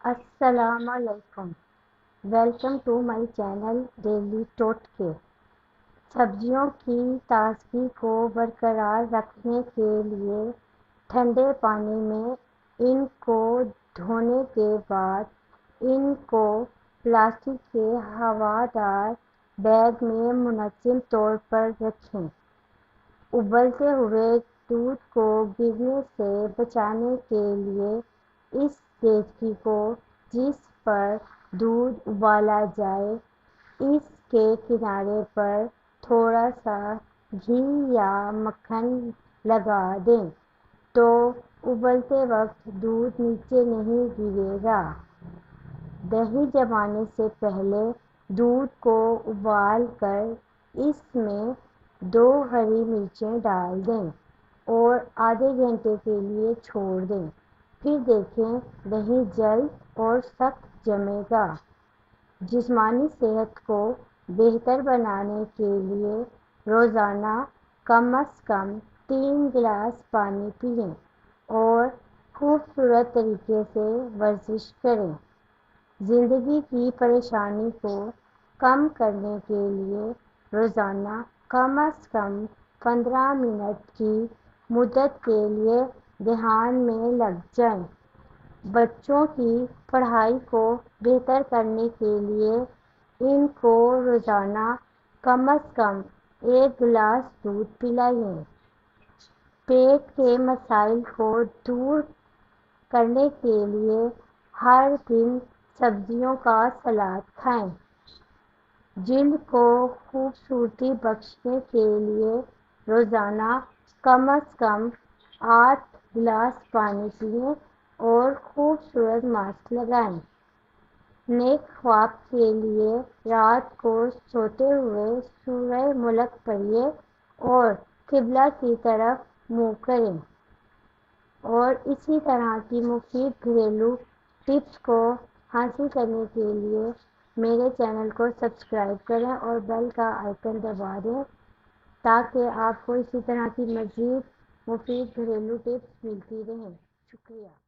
السلام علیکم، welcome to my channel daily ٹوٹکے۔ سبزیوں کی تازگی کو برقرار رکھنے کے لیے ٹھنڈے پانی میں ان کو دھونے کے بعد ان کو پلاسٹک کے ہوادار بیگ میں منظم طور پر رکھیں۔ ابلتے ہوئے دودھ کو گرنے سے بچانے کے لیے اس دیگچی کو جس پر دودھ ابالا جائے اس کے کنارے پر تھوڑا سا گھی یا مکھن لگا دیں تو ابلتے وقت دودھ نیچے نہیں گرے گا۔ دہی جمانے سے پہلے دودھ کو ابال کر اس میں 2 ہری مرچیں ڈال دیں اور آدھے گھنٹے کے لیے چھوڑ دیں، پھر دیکھیں دہی جلد اور سخت جمے گا۔ جسمانی صحت کو بہتر بنانے کے لیے روزانہ کم از کم 3 گلاس پانی پئیں اور خوبصورت طریقے سے ورزش کریں۔ زندگی کی پریشانی کو کم کرنے کے لیے روزانہ کم از کم 15 منٹ کی مدت کے لیے دھیان میں لگ جائیں۔ بچوں کی پڑھائی کو بہتر کرنے کے لیے ان کو روزانہ کم از کم 1 گلاس دودھ پلائیں۔ پیٹ کے مسائل کو دور کرنے کے لیے ہر دن سبزیوں کا سلاد کھائیں۔ جلد کو خوبصورتی بخشنے کے لیے روزانہ کم از کم 8 گلاس پانی پئیں اور خوبصورت ماسک لگائیں۔ نیک خواب کے لیے رات کو سوتے ہوئے سورہ ملک پڑھیں اور قبلہ کی طرف منہ کریں۔ اور اسی طرح کی مفید گھریلو ٹپس کو حاصل کرنے کے لیے میرے چینل کو سبسکرائب کریں اور بیل کا آئیکن دبا دیں تاکہ آپ کو اسی طرح کی مزید مفید گھریلو ٹپس ملتی رہیں۔ شکریہ۔